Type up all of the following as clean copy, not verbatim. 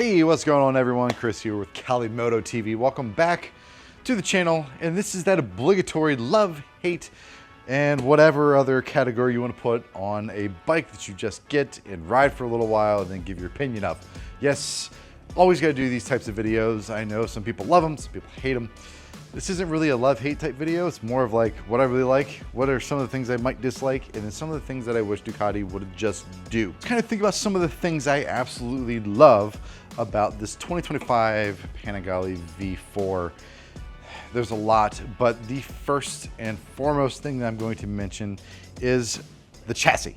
Hey, what's going on everyone? Chris here with Cali Moto TV. Welcome back to the channel, and this is that obligatory love, hate, and whatever other category you want to put on a bike that you just get and ride for a little while and then give your opinion of. Yes, always got to do these types of videos. I know some people love them, some people hate them. This isn't really a love-hate type video. It's more of like what I really like, what are some of the things I might dislike, and then some of the things that I wish Ducati would just do. Kind of think about some of the things I absolutely love about this 2025 Panigale V4. There's a lot, but the first and foremost thing that I'm going to mention is the chassis.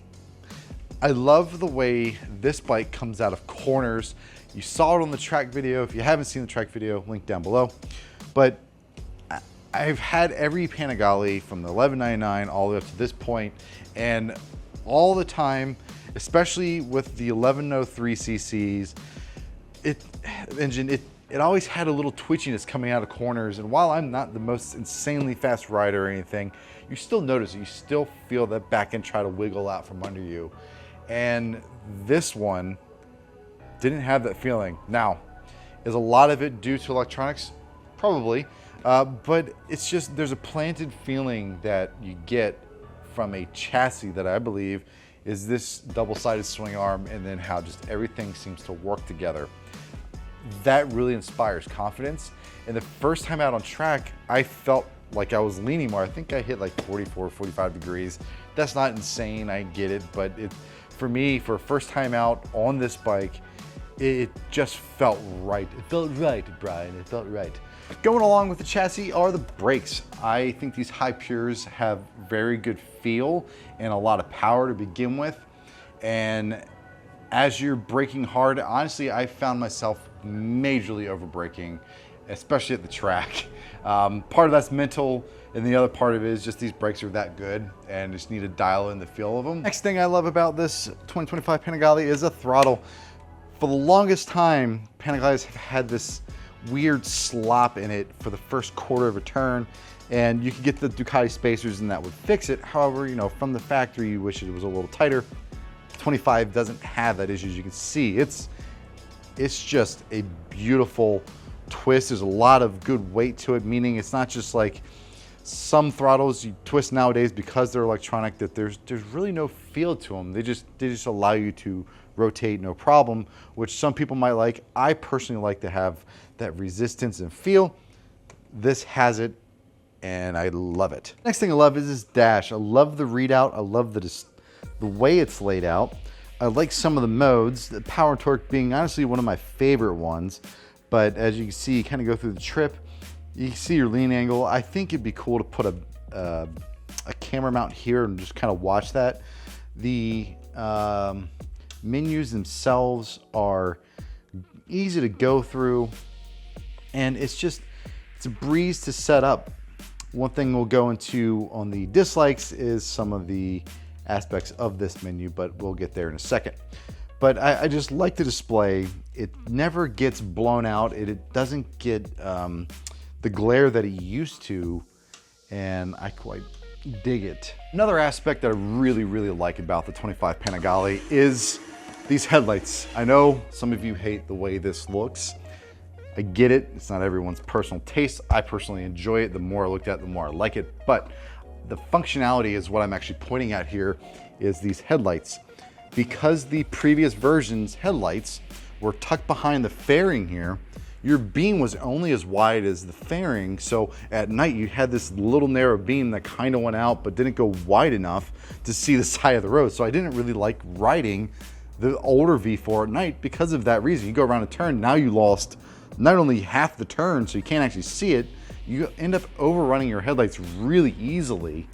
I love the way this bike comes out of corners. You saw it on the track video. If you haven't seen the track video, link down below. But I've had every Panigale from the 1199 all the way up to this point, and all the time, especially with the 1103 cc's, it always had a little twitchiness coming out of corners. And while I'm not the most insanely fast rider or anything, you still notice it. You still feel that back end try to wiggle out from under you. And this one didn't have that feeling. Now, is a lot of it due to electronics? Probably. But it's just, there's a planted feeling that you get from a chassis that I believe is this double-sided swing arm, and then how just everything seems to work together. That really inspires confidence. And the first time out on track, I felt like I was leaning more. I think I hit like 44, 45 degrees. That's not insane, I get it, but for me, for a first time out on this bike, it just felt right. It felt right, Brian, it felt right. Going along with the chassis are the brakes. I think these high pures have very good feel and a lot of power to begin with. And as you're braking hard, honestly, I found myself majorly over braking, especially at the track. Part of that's mental, and the other part of it is just these brakes are that good and just need to dial in the feel of them. Next thing I love about this 2025 Panigale is a throttle. For the longest time, Panigales have had this weird slop in it for the first quarter of a turn, and you could get the Ducati spacers and that would fix it. However, you know, from the factory, you wish it was a little tighter. 25 doesn't have that issue. As you can see, it's just a beautiful twist. There's a lot of good weight to it, meaning it's not just like some throttles you twist nowadays because they're electronic that there's really no feel to them. They just allow you to rotate no problem, which some people might like. I personally like to have that resistance and feel. This has it, and I love it. Next thing I love is this dash. I love the readout. I love the way it's laid out. I like some of the modes, the power and torque being honestly one of my favorite ones. But as you can see, you kind of go through the trip, you can see your lean angle. I think it'd be cool to put a camera mount here and just kind of watch that. The menus themselves are easy to go through, and it's a breeze to set up. One thing we'll go into on the dislikes is some of the aspects of this menu, but we'll get there in a second. But I just like the display. It never gets blown out. It doesn't get the glare that it used to, and I quite dig it. Another aspect that I really like about the 25 Panigale is these headlights. I know some of you hate the way this looks. I get it. It's not everyone's personal taste. I personally enjoy it. The more I looked at it, the more I like it. But the functionality is what I'm actually pointing at here, is these headlights. Because the previous version's headlights were tucked behind the fairing here, your beam was only as wide as the fairing. So at night you had this little narrow beam that kind of went out but didn't go wide enough to see the side of the road. So I didn't really like riding the older V4 at night because of that reason. You go around a turn, now you lost not only half the turn, so you can't actually see it, you end up overrunning your headlights really easily,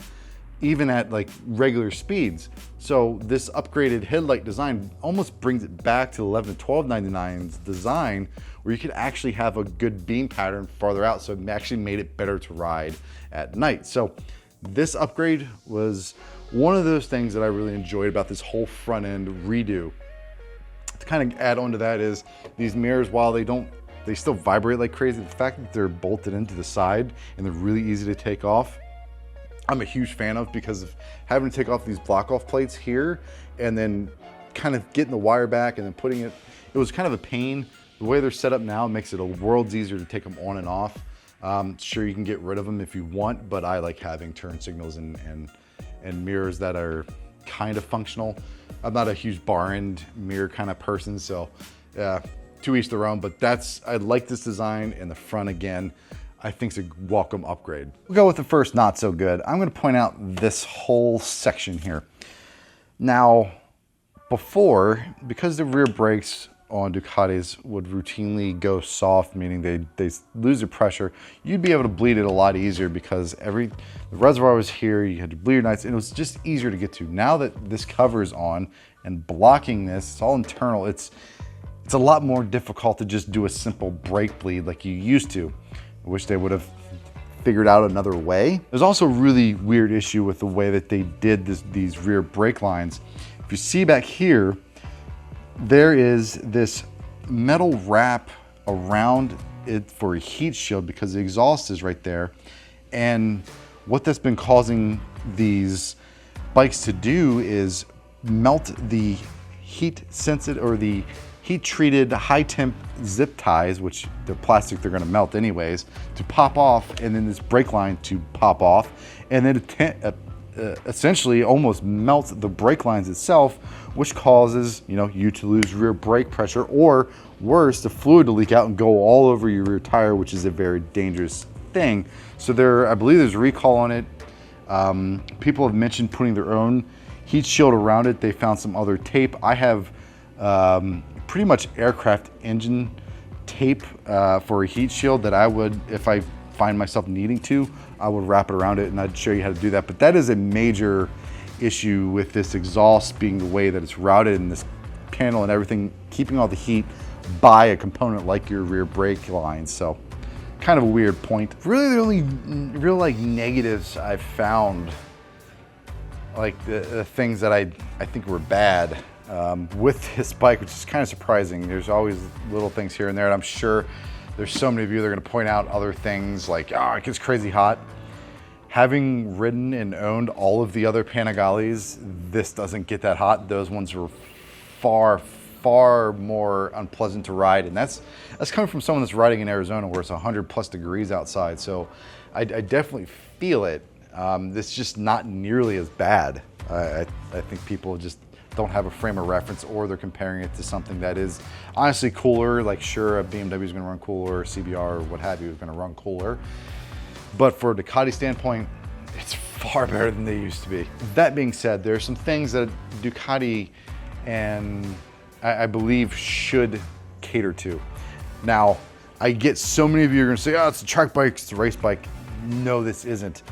even at like regular speeds. So this upgraded headlight design almost brings it back to the 11 to 1299's design, where you could actually have a good beam pattern farther out, so it actually made it better to ride at night. So this upgrade was one of those things that I really enjoyed about this whole front end redo. To kind of add on to that is these mirrors, while they still vibrate like crazy, the fact that they're bolted into the side and they're really easy to take off, I'm a huge fan of, because of having to take off these block off plates here and then kind of getting the wire back and then putting it was kind of a pain The way they're set up now makes it a worlds easier to take them on and off. Sure, you can get rid of them if you want, but I like having turn signals and mirrors that are kind of functional. I'm not a huge bar end mirror kind of person, so to each their own, but I like this design in the front again. I think it's a welcome upgrade. We'll go with the first not so good. I'm gonna point out this whole section here. Now, before, because the rear brakes on Ducatis would routinely go soft, meaning they lose their pressure, you'd be able to bleed it a lot easier because the reservoir was here, you had to bleed your nights, and it was just easier to get to. Now that this cover is on and blocking this, it's all internal, it's a lot more difficult to just do a simple brake bleed like you used to. I wish they would have figured out another way. There's also a really weird issue with the way that they did these rear brake lines. If you see back here, there is this metal wrap around it for a heat shield because the exhaust is right there. And what that's been causing these bikes to do is melt the heat sensitive or the heat treated high temp zip ties, which they're plastic, they're gonna melt anyways, to pop off, and then this brake line to pop off, and then essentially almost melt the brake lines itself, which causes you to lose rear brake pressure, or worse, the fluid to leak out and go all over your rear tire, which is a very dangerous thing. So I believe there's a recall on it. People have mentioned putting their own heat shield around it. They found some other tape. I have pretty much aircraft engine tape for a heat shield that I would, if I find myself needing to, I would wrap it around it, and I'd show you how to do that. But that is a major issue with this exhaust being the way that it's routed in this panel and everything, keeping all the heat by a component like your rear brake line. So kind of a weird point. Really the only real negatives I've found, like the things that I think were bad with this bike, which is kind of surprising. There's always little things here and there, and I'm sure there's so many of you that are going to point out other things like, oh, it gets crazy hot. Having ridden and owned all of the other Panigales, this doesn't get that hot. Those ones were far, far more unpleasant to ride, and that's coming from someone that's riding in Arizona where it's 100+ degrees outside. So I definitely feel it. It's just not nearly as bad. I think people just don't have a frame of reference, or they're comparing it to something that is honestly cooler. Like, sure, a BMW is going to run cooler, or CBR or what have you is going to run cooler, but for a Ducati standpoint, it's far better than they used to be. That being said, there are some things that Ducati and I believe should cater to. Now, I get so many of you are going to say, oh, it's a track bike, it's a race bike. No, this isn't.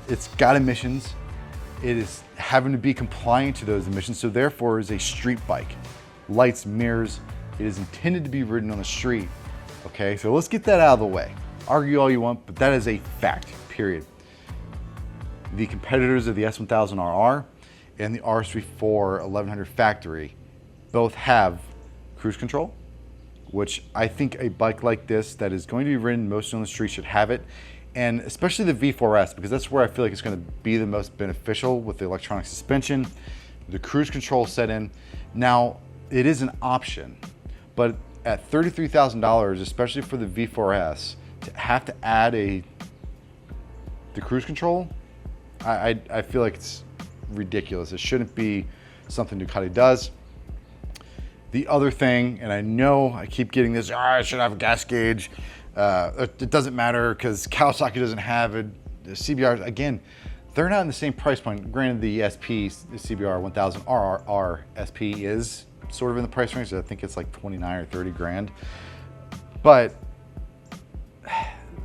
It's got emissions. It is having to be compliant to those emissions, so therefore is a street bike. Lights, mirrors, it is intended to be ridden on the street. Okay, so let's get that out of the way. Argue all you want, but that is a fact, period. The competitors of the S1000RR and the RS34 1100 factory both have cruise control, which I think a bike like this that is going to be ridden mostly on the street should have it. And especially the V4S, because that's where I feel like it's going to be the most beneficial with the electronic suspension, the cruise control set in. Now, it is an option, but at $33,000, especially for the V4S, to have to add the cruise control, I feel like it's ridiculous. It shouldn't be something Ducati does. The other thing, and I know I keep getting this, I should have a gas gauge. It doesn't matter because Kawasaki doesn't have it. The CBRs, again, they're not in the same price point. Granted, the SP, the CBR 1000 RRR SP is sort of in the price range. I think it's like 29 or 30 grand. But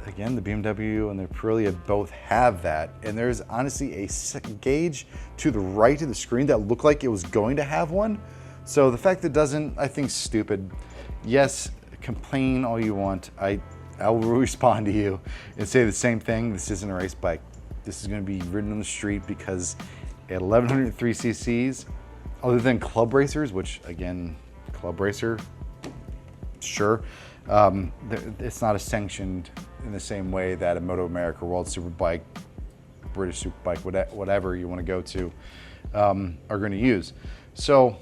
again, the BMW and the Aprilia both have that. And there's honestly a gauge to the right of the screen that looked like it was going to have one. So the fact that it doesn't, I think, is stupid. Yes, complain all you want. I will respond to you and say the same thing. This isn't a race bike. This is going to be ridden on the street because at 1103 cc's, other than club racers, which again, club racer, sure, it's not as sanctioned in the same way that a Moto America World Superbike, British Superbike, whatever you want to go to, are going to use. So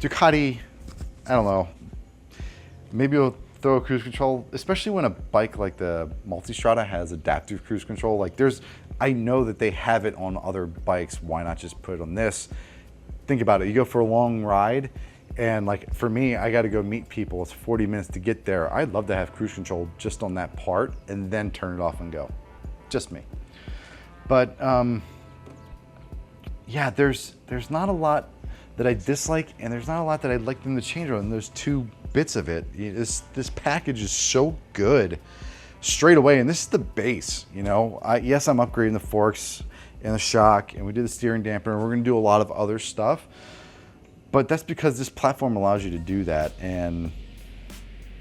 Ducati, I don't know. maybe you'll throw a cruise control, especially when a bike like the Multistrada has adaptive cruise control. Like I know that they have it on other bikes. Why not just put it on this? Think about it. You go for a long ride, and like for me, I got to go meet people. It's 40 minutes to get there. I'd love to have cruise control just on that part and then turn it off and go. Just me. But yeah, there's not a lot that I dislike, and there's not a lot that I'd like them to change on those two bits of it. This package is so good straight away, and this is the base. You know, yes, I'm upgrading the forks and the shock, and we did the steering damper, and we're going to do a lot of other stuff. But that's because this platform allows you to do that, and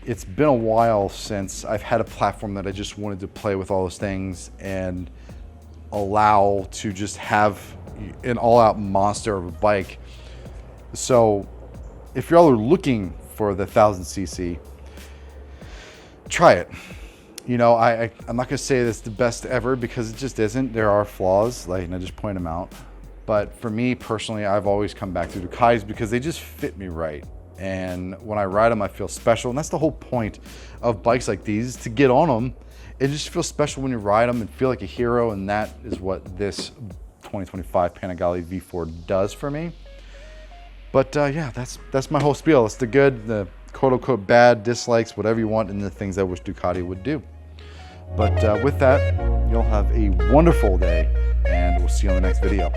it's been a while since I've had a platform that I just wanted to play with all those things and allow to just have an all-out monster of a bike. So if y'all are looking for the 1000cc, try it. You know, I'm not gonna say this is the best ever, because it just isn't. There are flaws, like, and I just point them out. But for me personally, I've always come back to Ducatis because they just fit me right. And when I ride them, I feel special. And that's the whole point of bikes like these, to get on them. It just feels special when you ride them and feel like a hero. And that is what this 2025 Panigale V4 does for me. But yeah, that's my whole spiel. It's the good, the quote-unquote bad, dislikes, whatever you want, and the things I wish Ducati would do. But with that, you'll have a wonderful day, and we'll see you on the next video.